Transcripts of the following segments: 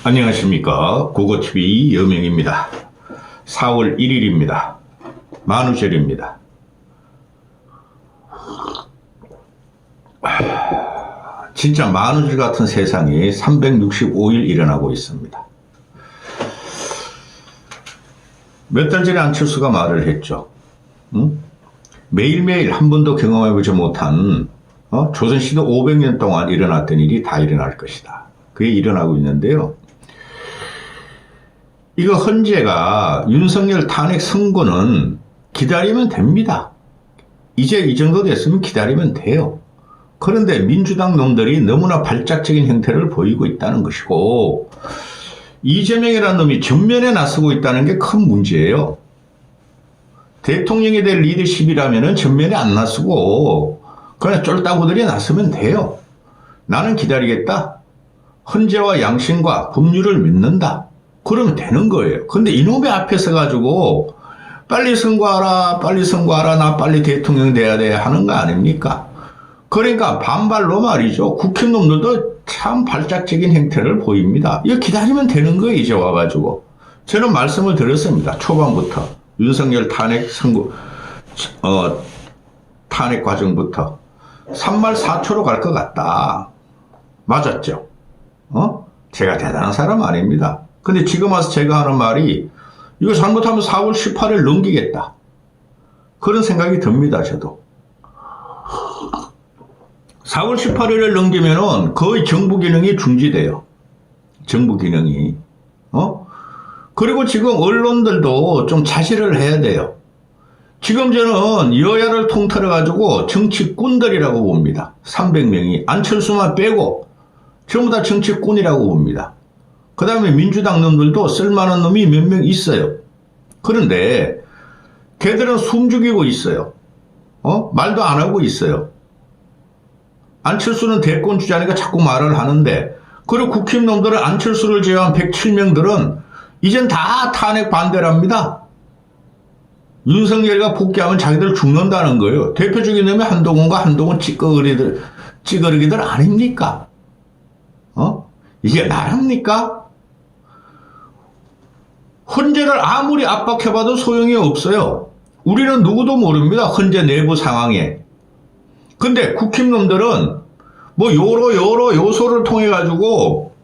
안녕하십니까. 국어TV 여명입니다. 4월 1일입니다. 만우절입니다. 진짜 만우절 같은 세상이 365일 일어나고 있습니다. 몇 달 전에 안철수가 말을 했죠. 매일매일 한 번도 경험해보지 못한 조선시대 500년 동안 일어났던 일이 다 일어날 것이다. 그게 일어나고 있는데요. 이거 헌재가 윤석열 탄핵 선고는 기다리면 됩니다. 이제 이 정도 됐으면 기다리면 돼요. 그런데 민주당 놈들이 너무나 발작적인 형태를 보이고 있다는 것이고, 이재명이라는 놈이 전면에 나서고 있다는 게 큰 문제예요. 대통령에 대한 리더십이라면 전면에 안 나서고 그냥 쫄따구들이 나서면 돼요. 나는 기다리겠다. 헌재와 양심과 법률을 믿는다. 그러면 되는 거예요. 근데 이놈의 앞에서 가지고 빨리 선거하라, 나 빨리 대통령 돼야 돼 하는 거 아닙니까? 그러니까 반발로 말이죠. 국힘놈들도 참 발작적인 행태를 보입니다. 이거 기다리면 되는 거예요. 이제 와가지고. 저는 말씀을 드렸습니다. 초반부터. 윤석열 탄핵 선거, 탄핵 과정부터 3말 4초로 갈 것 같다. 맞았죠? 제가 대단한 사람 아닙니다. 근데 지금 와서 제가 하는 말이 이거 잘못하면 4월 18일 넘기겠다. 그런 생각이 듭니다. 저도. 4월 18일을 넘기면은 거의 정부 기능이 중지돼요. 정부 기능이. 그리고 지금 언론들도 좀 자제를 해야 돼요. 지금 저는 여야를 통틀어가지고 정치꾼들이라고 봅니다. 300명이. 안철수만 빼고 전부 다 정치꾼이라고 봅니다. 그 다음에 민주당 놈들도 쓸만한 놈이 몇 명 있어요. 그런데 걔들은 숨죽이고 있어요. 말도 안 하고 있어요. 안철수는 대권 주자니까 자꾸 말을 하는데, 그리고 국힘 놈들은 안철수를 제외한 107명들은 이젠 다 탄핵 반대랍니다. 윤석열이가 복귀하면 자기들 죽는다는 거예요. 대표적인 놈이 한동훈과 한동훈 찌꺼기들 아닙니까? 이게 나랍니까? 헌재를 아무리 압박해봐도 소용이 없어요. 우리는 누구도 모릅니다. 헌재 내부 상황에. 근데 국힘놈들은 뭐 여러 요소를 통해 가지고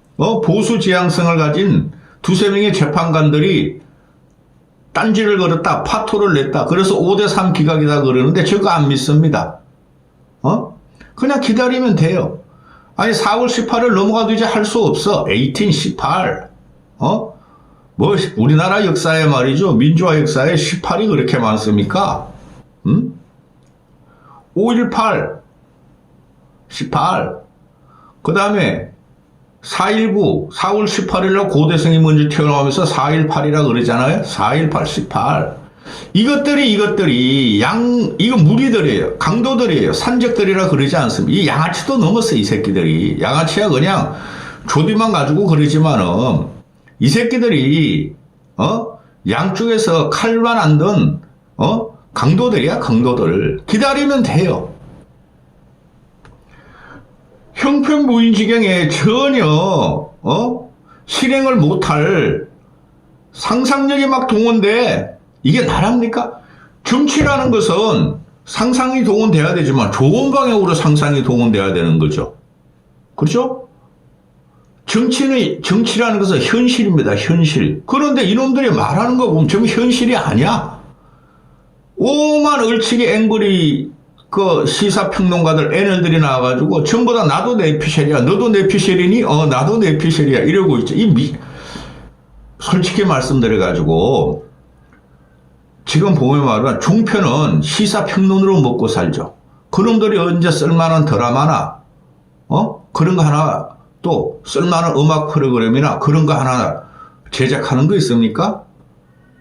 보수 지향성을 가진 두세 명의 재판관들이 딴지를 걸었다, 파토를 냈다. 그래서 5대3 기각이다 그러는데 저거 안 믿습니다. 그냥 기다리면 돼요. 아니 4월 18일 넘어가도 이제 할 수 없어. 18, 뭐 우리나라 역사에 말이죠. 민주화 역사에 18이 그렇게 많습니까? 5.18, 18. 그 다음에 4.19, 4월 18일로 고대성이 먼저 태어나면서 4.18이라 그러잖아요. 4.18, 18. 이것들이 이거 무리들이에요. 강도들이에요. 산적들이라 그러지 않습니다. 이 양아치도 넘었어, 이 새끼들이. 양아치야 그냥 조디만 가지고 그러지만은 이 새끼들이, 양쪽에서 칼만 안 든, 강도들이야, 강도들. 기다리면 돼요. 형편무인 지경에 전혀, 실행을 못할 상상력이 막 동원돼. 이게 나랍니까? 정치라는 것은 상상이 동원돼야 되지만 좋은 방향으로 상상이 동원돼야 되는 거죠. 그렇죠? 정치라는 것은 현실입니다. 현실. 그런데 이놈들이 말하는 거 보면 전부 현실이 아니야. 오만 얼치기 앵그리 그 시사평론가들 애널들이 나와가지고 전부 다 나도 내피셜이야. 너도 내피셜이니? 나도 내피셜이야. 이러고 있죠. 솔직히 말씀드려가지고 지금 보면 말하면 종편은 시사평론으로 먹고 살죠. 그놈들이 언제 쓸만한 드라마나 그런 거 하나 또 쓸만한 음악 프로그램이나 그런 거 하나 제작하는 거 있습니까?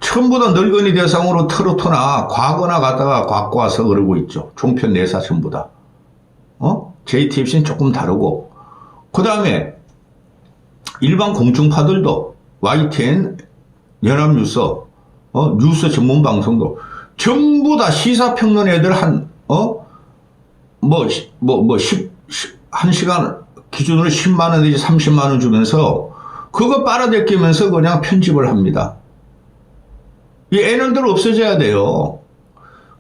전부 다 늙은이 대상으로 트로트나 과거나 갖다가 갖고 와서 그러고 있죠. 종편 내사 전부 다. JTBC는 조금 다르고. 그 다음에 일반 공중파들도 YTN, 연합뉴스, 뉴스 전문 방송도 전부 다 시사평론 애들 한 1시간 기준으로 10만 원 내지 30만 원 주면서 그거 빨아들이면서 그냥 편집을 합니다. 이 애널들 없어져야 돼요.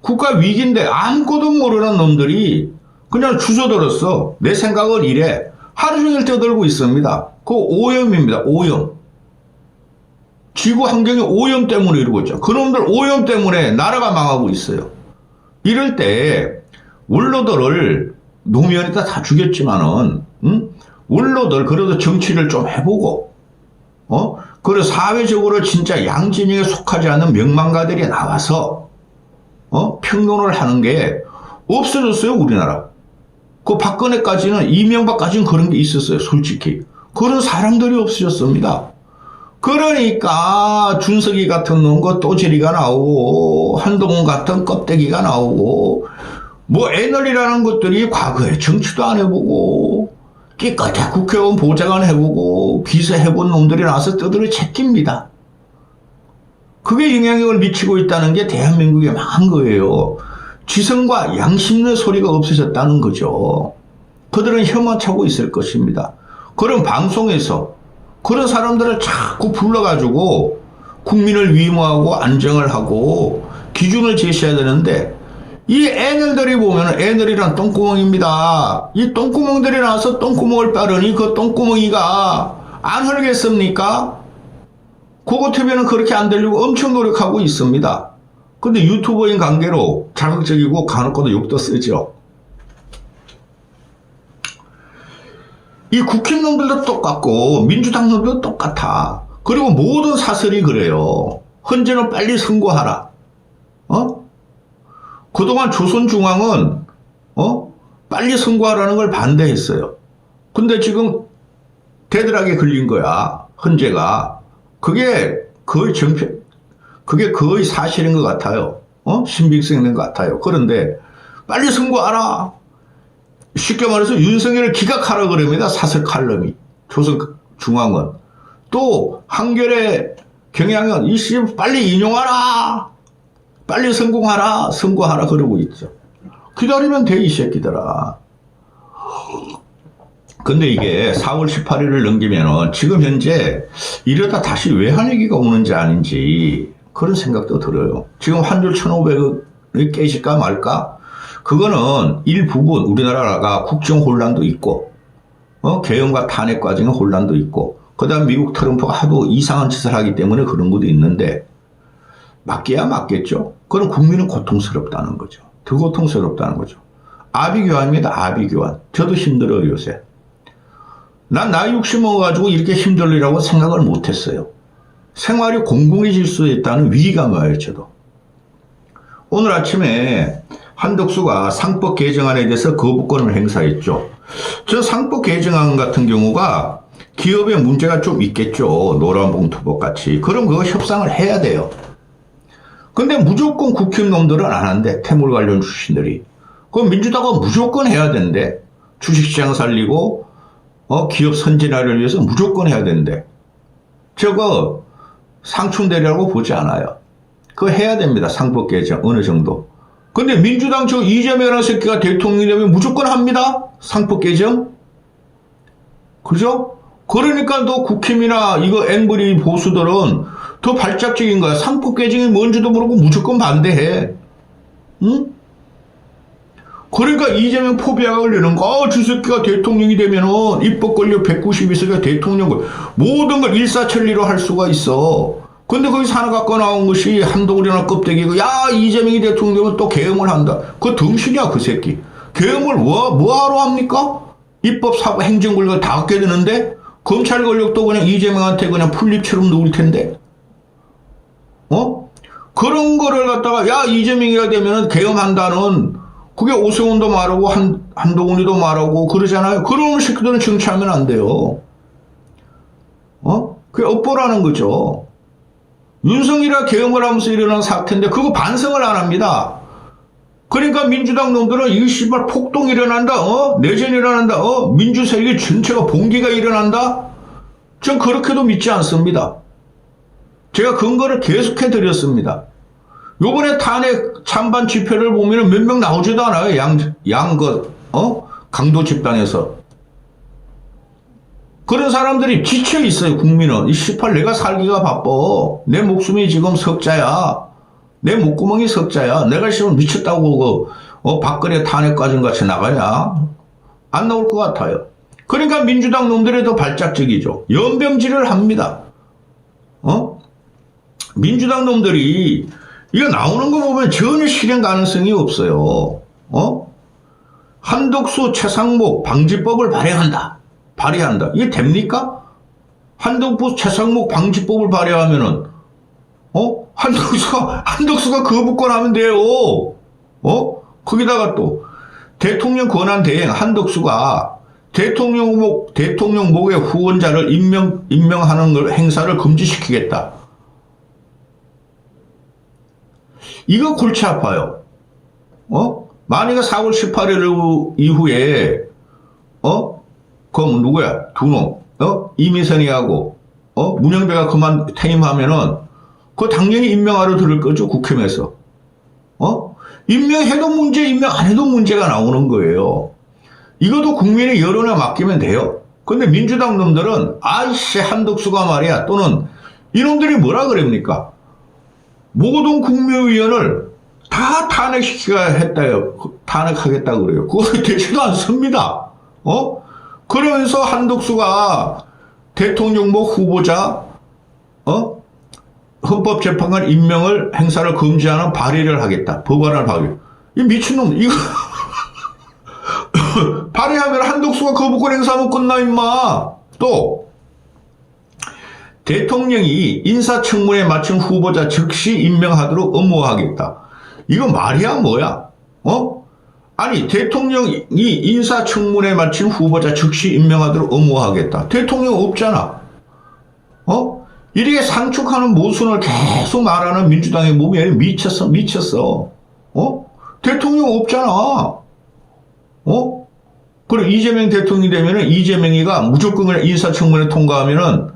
국가 위기인데 아무것도 모르는 놈들이 그냥 주워들었어. 내 생각은 이래. 하루 종일 떠들고 있습니다. 그거 오염입니다. 오염. 지구 환경이 오염 때문에 이러고 있죠. 그놈들 오염 때문에 나라가 망하고 있어요. 이럴 때 원로들을 노무현에다 다 죽였지만은 원로들 그래도 정치를 좀 해보고 그리고 사회적으로 진짜 양진영에 속하지 않는 명망가들이 나와서 평론을 하는 게 없어졌어요. 우리나라. 그 박근혜까지는 이명박까지는 그런 게 있었어요. 솔직히. 그런 사람들이 없어졌습니다. 그러니까 준석이 같은 놈과 또지리가 나오고 한동훈 같은 껍데기가 나오고 뭐 애널이라는 것들이 과거에 정치도 안 해보고 깨끗하게 국회의원 보좌관 해보고 비서 해본 놈들이 나와서 떠들어 제낍니다. 그게 영향력을 미치고 있다는 게 대한민국에 망한 거예요. 지성과 양심의 소리가 없어졌다는 거죠. 그들은 혐오차고 있을 것입니다. 그런 방송에서 그런 사람들을 자꾸 불러가지고 국민을 위무하고 안정을 하고 기준을 제시해야 되는데 이 애널들이 보면 애널이란 똥구멍입니다. 이 똥구멍들이 나와서 똥구멍을 빠르니 그 똥구멍이가 안 흐르겠습니까? 고고TV는 그렇게 안 되려고 엄청 노력하고 있습니다. 근데 유튜버인 관계로 자극적이고 간혹가다 욕도 쓰죠. 이 국힘놈들도 똑같고 민주당 놈들도 똑같아. 그리고 모든 사설이 그래요. 헌재는 빨리 선고하라. 그동안 조선중앙은 빨리 선고하라는 걸 반대했어요. 근데 지금 대들하게 걸린 거야. 헌재가. 그게 거의 사실인 것 같아요. 신빙성 있는 것 같아요. 그런데 빨리 선고하라. 쉽게 말해서 윤석열을 기각하라 그럽니다. 사설 칼럼이. 조선중앙은. 또 한겨레 경향은 이씨 빨리 인용하라. 빨리 선고하라 그러고 있죠. 기다리면 돼 이 새끼들아. 근데 이게 4월 18일을 넘기면은 지금 현재 이러다 다시 외환위기가 오는지 아닌지 그런 생각도 들어요. 지금 환율 1,500원이 깨질까 말까? 그거는 일부분 우리나라가 국정 혼란도 있고 개헌과 탄핵 과정의 혼란도 있고 그다음 미국 트럼프가 하도 이상한 짓을 하기 때문에 그런 것도 있는데 맞게야 맞겠죠. 그럼 국민은 고통스럽다는 거죠. 더 고통스럽다는 거죠. 아비규환입니다. 아비규환. 저도 힘들어요 요새. 난 나이 60 먹어가지고 이렇게 힘들리라고 생각을 못했어요. 생활이 공공해질 수 있다는 위기감이 와요. 저도. 오늘 아침에 한덕수가 상법 개정안에 대해서 거부권을 행사했죠. 저 상법 개정안 같은 경우가 기업에 문제가 좀 있겠죠. 노란봉투법 같이. 그럼 그거 협상을 해야 돼요. 근데 무조건 국힘놈들은 안 한대. 태물 관련 출신들이. 그럼 민주당은 무조건 해야 된대. 주식시장 살리고 기업 선진화를 위해서 무조건 해야 된대. 저거 상충되리라고 보지 않아요. 그거 해야 됩니다. 상법 개정 어느 정도. 근데 민주당 저 이재명이라는 새끼가 대통령이 되면 무조건 합니다. 상법 개정. 그죠? 그러니까 너 국힘이나 이거 앵벌이 보수들은 더 발작적인 거야. 상법 개정이 뭔지도 모르고 무조건 반대해. 응? 그러니까 이재명 포비아가 걸리는 거. 저 새끼가 대통령이 되면은 입법 권력 192석의 대통령 모든 걸 일사천리로 할 수가 있어. 근데 거기서 하나 갖고 나온 것이 한동훈이나 껍데기고 야 이재명이 대통령 되면 또 계엄을 한다. 그 덩신이야 그 새끼. 계엄을 뭐하러 합니까? 입법 사고 행정 권력을 다 갖게 되는데 검찰 권력도 그냥 이재명한테 그냥 풀립처럼 놓을 텐데. 그런 거를 갖다가 야 이재명이가 되면은 계엄한다는 그게 오세훈도 말하고 한동훈이도 말하고 그러잖아요. 그런 새끼들은 정치하면 안 돼요. 그게 업보라는 거죠. 윤석이라 계엄을 하면서 일어난 사태인데 그거 반성을 안 합니다. 그러니까 민주당 놈들은 이 씨발 폭동이 일어난다. 내전이 일어난다. 민주세계 전체가 봉기가 일어난다. 전 그렇게도 믿지 않습니다. 제가 근거를 계속해 드렸습니다. 요번에 탄핵 찬반 집회를 보면 몇 명 나오지도 않아요. 강도 집단에서. 그런 사람들이 지쳐 있어요, 국민은. 이 18, 내가 살기가 바빠. 내 목숨이 지금 석자야. 내 목구멍이 석자야. 내가 지금 미쳤다고, 박근혜 탄핵까지 같이 나가냐? 안 나올 것 같아요. 그러니까 민주당 놈들이 더 발작적이죠. 연병질을 합니다. 민주당 놈들이, 이거 나오는 거 보면 전혀 실행 가능성이 없어요. 한덕수, 최상목 방지법을 발의한다. 이게 됩니까? 한덕수, 최상목 방지법을 발의하면은, 한덕수가 거부권 하면 돼요. 거기다가 또, 대통령 권한 대행 한덕수가 대통령목의 후원자를 임명하는 걸 행사를 금지시키겠다. 이거 골치 아파요. 만약에 4월 18일 이후에, 그럼 누구야? 두 놈, 이미선이하고, 문영배가 그만 퇴임하면은, 그거 당연히 임명하러 들을 거죠, 국힘에서. 임명해도 문제, 임명 안 해도 문제가 나오는 거예요. 이것도 국민의 여론에 맡기면 돼요. 근데 민주당 놈들은, 아이씨, 한덕수가 말이야, 또는, 이놈들이 뭐라 그럽니까? 모든 국무위원을 다 탄핵하겠다 그래요. 그거 되지도 않습니다. 그러면서 한덕수가 대통령목 후보자, 헌법재판관 임명을 행사를 금지하는 발의를 하겠다. 법안을 발의. 이 미친놈, 이거. 발의하면 한덕수가 거부권 행사하면 끝나, 임마. 또, 대통령이 인사청문회에 마친 후보자 즉시 임명하도록 엄호하겠다. 이거 말이야, 뭐야? 아니, 대통령이 인사청문회에 마친 후보자 즉시 임명하도록 엄호하겠다. 대통령 없잖아. 이렇게 상축하는 모순을 계속 말하는 민주당의 몸이 미쳤어. 대통령 없잖아. 그럼 이재명 대통령이 되면은 이재명이가 무조건 인사청문회 통과하면은,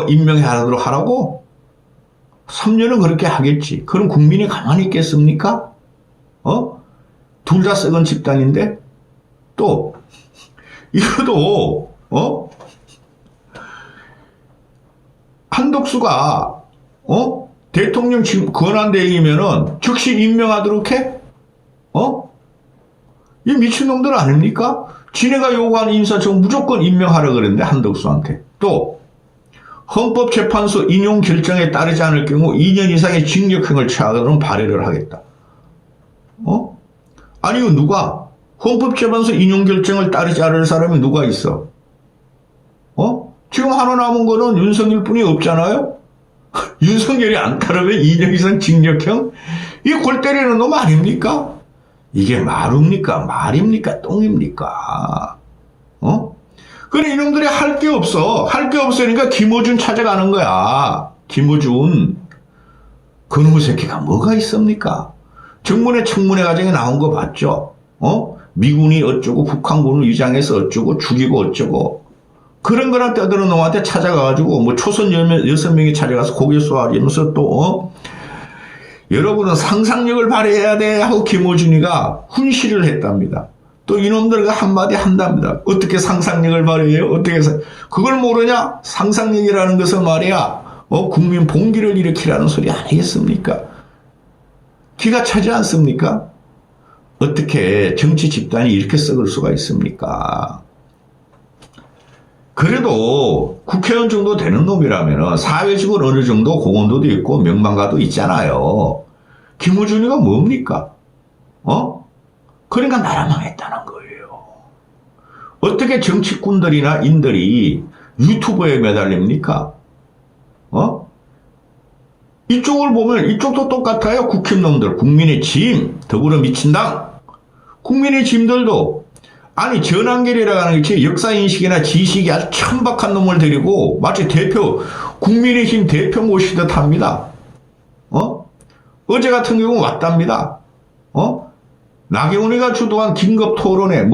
임명하도록 하라고? 3년은 그렇게 하겠지. 그럼 국민이 가만히 있겠습니까? 둘 다 썩은 집단인데? 또, 이것도, 한덕수가 대통령 권한대행이면은 즉시 임명하도록 해? 이 미친놈들 아닙니까? 지네가 요구하는 인사청 무조건 임명하라 그랬는데 한덕수한테. 또 헌법재판소 인용 결정에 따르지 않을 경우 2년 이상의 징역형을 처하도록 발의를 하겠다. 아니 이거 누가? 헌법재판소 인용 결정을 따르지 않을 사람이 누가 있어? 지금 하나 남은 거는 윤석열 뿐이 없잖아요? 윤석열이 안 따르면 2년 이상 징역형? 이 골 때리는 놈 아닙니까? 이게 말입니까? 똥입니까? 그래, 이놈들이 할 게 없어. 할 게 없으니까 김어준 찾아가는 거야. 김어준. 그놈의 새끼가 뭐가 있습니까? 청문회 과정에 나온 거 봤죠? 미군이 어쩌고, 북한군을 위장해서 어쩌고, 죽이고 어쩌고. 그런 거랑 떠드는 놈한테 찾아가가지고, 뭐, 초선 6명이 찾아가서 고개 쏘아리면서 또, 여러분은 상상력을 발휘해야 돼 하고 김어준이가 훈시를 했답니다. 또 이놈들과 한마디 한답니다. 어떻게 상상력을 발휘해요? 그걸 모르냐? 상상력이라는 것은 말이야, 국민 봉기를 일으키라는 소리 아니겠습니까? 기가 차지 않습니까? 어떻게 정치 집단이 이렇게 썩을 수가 있습니까? 그래도 국회의원 정도 되는 놈이라면 사회적으로 어느 정도 공헌도도 있고 명망가도 있잖아요. 김어준이가 뭡니까? 그러니까 나라 망했다는 거예요. 어떻게 정치꾼들이나 인들이 유튜브에 매달립니까? 이쪽을 보면 이쪽도 똑같아요. 국힘놈들, 국민의 짐, 더불어민주당, 국민의 짐들도 아니 전한결이라고 하는 것이 역사인식이나 지식이 아주 천박한 놈을 데리고 마치 국민의힘 대표 모시듯 합니다. 어제 같은 경우 왔답니다. 나경원이가 주도한 긴급 토론회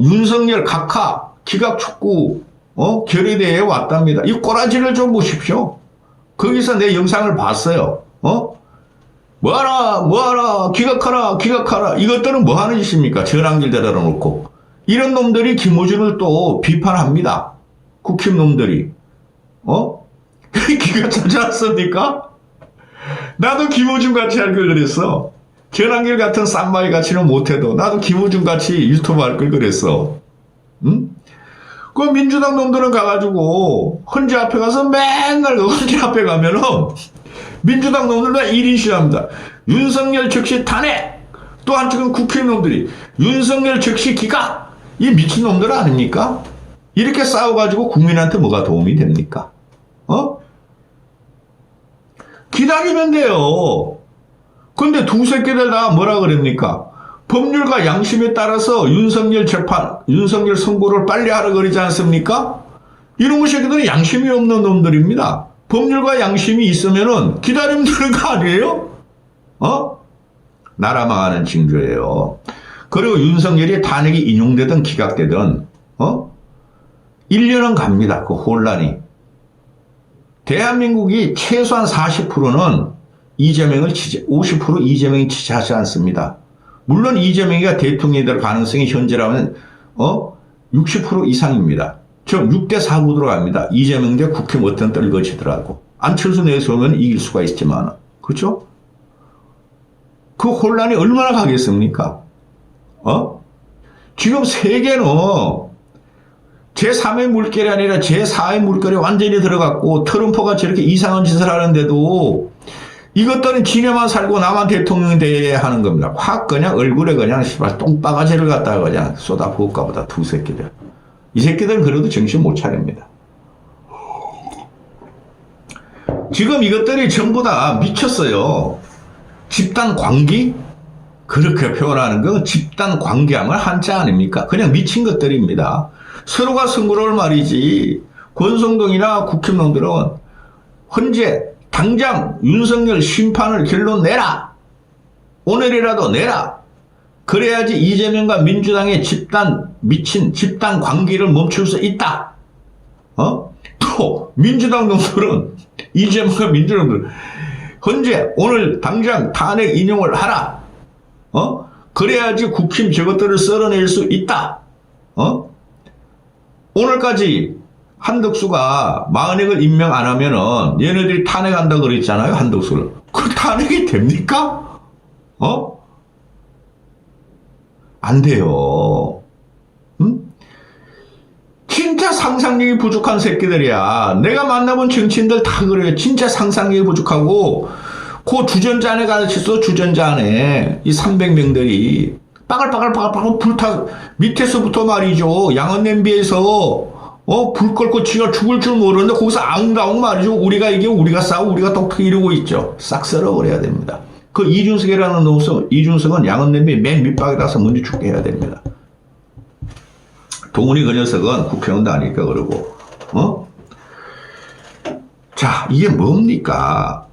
윤석열 각하 기각축구 결의대회에 왔답니다. 이 꼬라지를 좀 보십시오. 거기서 내 영상을 봤어요. 뭐하라 기각하라 이것들은 뭐하는 짓입니까? 전환길 데려다 놓고 이런 놈들이 김어준을 또 비판합니다. 국힘 놈들이. 기가 차지 않습니까? 나도 김어준 같이 할 걸 그랬어. 전한길 같은 쌈마이 같이는 못해도 나도 김어준 같이 유튜브 할 걸 그랬어. 응? 그 민주당 놈들은 가가지고 헌재 앞에 가서 맨날 그 헌재 앞에 가면은 민주당 놈들 다 1인 시합니다. 윤석열 즉시 탄핵! 또 한쪽은 국회의원 놈들이 윤석열 즉시 기각! 이 미친놈들 아닙니까? 이렇게 싸워가지고 국민한테 뭐가 도움이 됩니까? 기다리면 돼요. 근데 두 새끼들 다 뭐라 그럽니까? 법률과 양심에 따라서 윤석열 선고를 빨리 하라 그러지 않습니까? 이런 새끼들은 양심이 없는 놈들입니다. 법률과 양심이 있으면은 기다리면 되는 거 아니에요? 나라 망하는 징조예요. 그리고 윤석열이 탄핵이 인용되든 기각되든 1년은 갑니다. 그 혼란이. 대한민국이 최소한 40%는 이재명을 50% 이재명이 지지하지 않습니다. 물론 이재명이가 대통령이 될 가능성이 현재라면 60% 이상입니다. 즉 6대 4 구도로 갑니다. 이재명 대 국힘 어떤 떨거지더라고. 안철수 내세우면 이길 수가 있지만 그렇죠? 그 혼란이 얼마나 가겠습니까? 지금 세계는 제3의 물결이 아니라 제4의 물결이 완전히 들어갔고 트럼프가 저렇게 이상한 짓을 하는데도 이것들은 지네만 살고 나만 대통령이 돼야 하는 겁니다. 확 그냥 얼굴에 그냥 똥바가지를 갖다가 그냥 쏟아부을까 보다 두 새끼들. 이 새끼들은 그래도 정신 못 차립니다. 지금 이것들이 전부 다 미쳤어요. 집단 광기? 그렇게 표현하는 건 집단 광기하면 한자 아닙니까? 그냥 미친 것들입니다. 서로가 승부를 말이지. 권성동이나 국힘놈들은 현재 당장 윤석열 심판을 결론 내라. 오늘이라도 내라. 그래야지 이재명과 민주당의 미친 집단 광기를 멈출 수 있다. 또 민주당 놈들은 이재명과 민주당들 현재 오늘 당장 탄핵 인용을 하라. 그래야지 국힘 저것들을 썰어낼 수 있다. 오늘까지 한덕수가 만약을 임명 안 하면은 얘네들이 탄핵한다 그랬잖아요. 한덕수를. 그 탄핵이 됩니까? 안 돼요. 응? 진짜 상상력이 부족한 새끼들이야. 내가 만나본 정치인들 다 그래요. 진짜 상상력이 부족하고 그 주전자 안에 가르쳤어. 주전자 안에 이 300명들이 빠글빠글 불타 밑에서부터 말이죠. 양은 냄비에서 불 끓고 지가 죽을 줄 모르는데 거기서 아웅다웅 말이죠. 우리가 이기고 우리가 싸우고 우리가 똑똑히 이러고 있죠. 싹 썰어버려야 됩니다. 그 이준석이라는 놈은 이준석은 양은 냄비 맨 밑바닥에서 먼저 죽게 해야 됩니다. 동훈이 그 녀석은 국회의원도 아니니까 그러고 자 이게 뭡니까?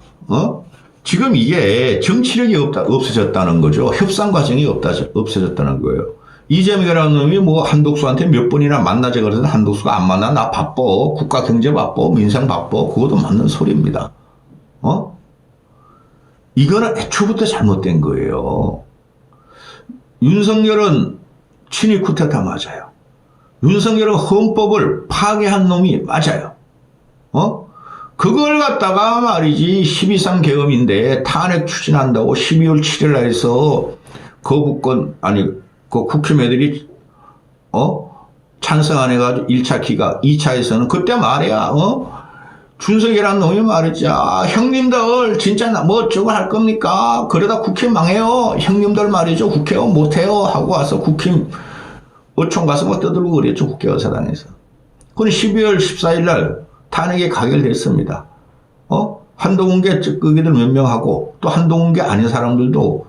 지금 이게 정치력이 없어졌다는 거죠. 협상 과정이 없어졌다는 거예요. 이재명이라는 놈이 뭐 한독수한테 몇 번이나 만나자 그러더니 한독수가 안 만나. 나 바빠. 국가 경제 바빠. 민생 바빠. 그것도 맞는 소리입니다. 이거는 애초부터 잘못된 거예요. 윤석열은 친위 쿠데타 맞아요. 윤석열은 헌법을 파괴한 놈이 맞아요. 그걸 갖다가 말이지 12.3 계엄인데 탄핵 추진한다고 12월 7일 날 해서 거부권 아니 그 국힘 애들이 찬성 안 해가지고 1차 기각 2차에서는 그때 말이야 준석이라는 놈이 말이지 형님들 진짜 뭐 어쩌고 할 겁니까? 그러다 국힘 망해요. 형님들 말이죠. 국회의원 못해요 하고 와서 국힘 어촌 가서 뭐 떠들고 그랬죠. 국회의사당에서. 그건 12월 14일 날 탄핵이 가결됐습니다. 한동훈계 ጭ끄기들 몇 명하고 또 한동훈계 아닌 사람들도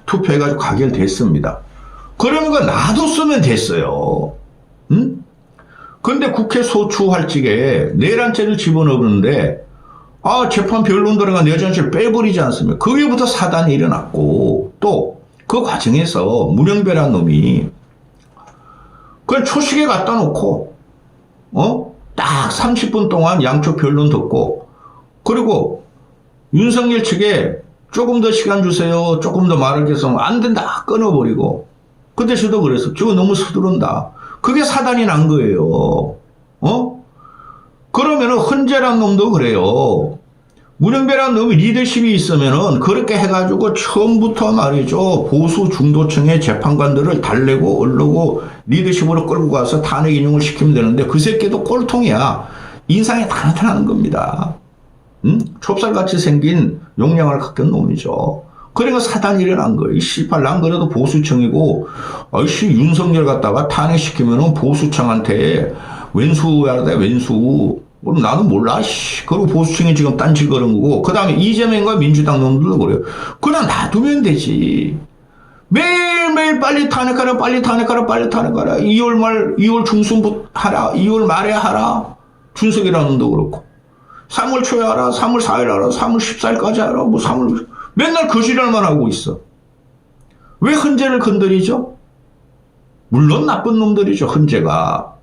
투표해가지고 가결됐습니다. 그러면 그거 놔뒀으면 됐어요. 응? 근데 국회 소추할 적에 내란죄를 집어넣었는데 재판 변론 들어가 내란죄를 빼버리지 않습니까? 거기부터 사단이 일어났고 또 그 과정에서 문영배라는 놈이 그냥 초식에 갖다 놓고 딱 30분 동안 양쪽 변론 듣고 그리고 윤석열 측에 조금 더 시간 주세요. 조금 더 말을 계속 안 된다. 끊어버리고 그때서도 그랬어. 저거 너무 서두른다. 그게 사단이 난 거예요. 그러면은 헌재란 놈도 그래요. 문영배란 놈이 리더십이 있으면은 그렇게 해가지고 처음부터 말이죠. 보수 중도층의 재판관들을 달래고 얼르고 리더십으로 끌고 가서 탄핵 인용을 시키면 되는데 그 새끼도 꼴통이야. 인상이 다 나타나는 겁니다. 좁쌀같이 생긴 용량을 갖춘 놈이죠. 그러니까 사단이 일어난 거예요. 씨발, 난 그래도 보수층이고, 아이씨, 윤석열 갖다가 탄핵시키면은 보수층한테 왼수야 돼, 왼수. 그럼 나는 몰라, 씨. 그리고 보수층이 지금 딴질 거는 거고, 그 다음에 이재명과 민주당 놈들도 그래요. 그냥 놔두면 되지. 매일매일 빨리 탄핵하라, 빨리 탄핵하라, 빨리 탄핵하라. 2월 말, 2월 중순부터 하라, 2월 말에 하라. 준석이라는 놈도 그렇고. 3월 초에 하라, 3월 4일 하라, 3월 14일까지 하라, 뭐 3월, 맨날 그 지랄만 하고 있어. 왜 헌재를 건드리죠? 물론 나쁜 놈들이죠, 헌재가.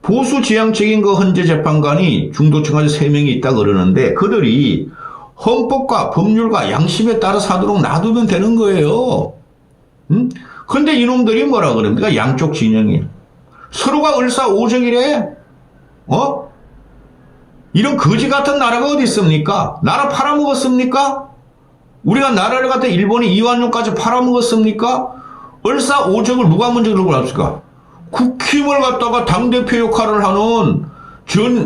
보수 지향적인 그 헌재 재판관이 중도층까지 3명이 있다 그러는데 그들이 헌법과 법률과 양심에 따라서 하도록 놔두면 되는 거예요. 근데 이놈들이 뭐라 그럽니까? 양쪽 진영이. 서로가 을사오적이래. 이런 거지 같은 나라가 어디 있습니까? 나라 팔아먹었습니까? 우리가 나라를 갖다 일본이 이완용까지 팔아먹었습니까? 을사오적을 누가 먼저 들고 났을까? 국힘을 갖다가 당대표 역할을 하는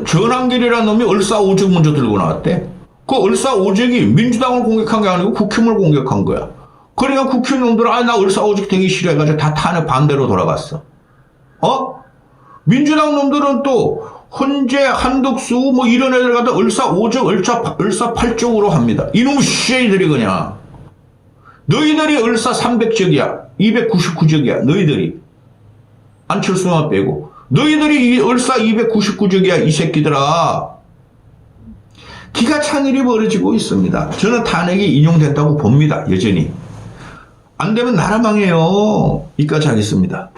전한길이라는 놈이 을사오적 먼저 들고 나왔대. 그 을사오적이 민주당을 공격한 게 아니고 국힘을 공격한 거야. 그러니까 국힘 놈들은 나 을사오적 되기 싫어해가지고 다 탄핵 반대로 돌아갔어. 민주당 놈들은 또 헌재, 한덕수 뭐 이런 애들 갖다 을사오적, 을사팔적으로 합니다. 이놈 씨들이 그냥. 너희들이 을사 300적이야. 299적이야. 너희들이. 안철수만 빼고. 너희들이 을사 299적이야. 이 새끼들아. 기가 찬 일이 벌어지고 있습니다. 저는 탄핵이 인용된다고 봅니다. 여전히. 안 되면 나라 망해요. 이까지 하겠습니다.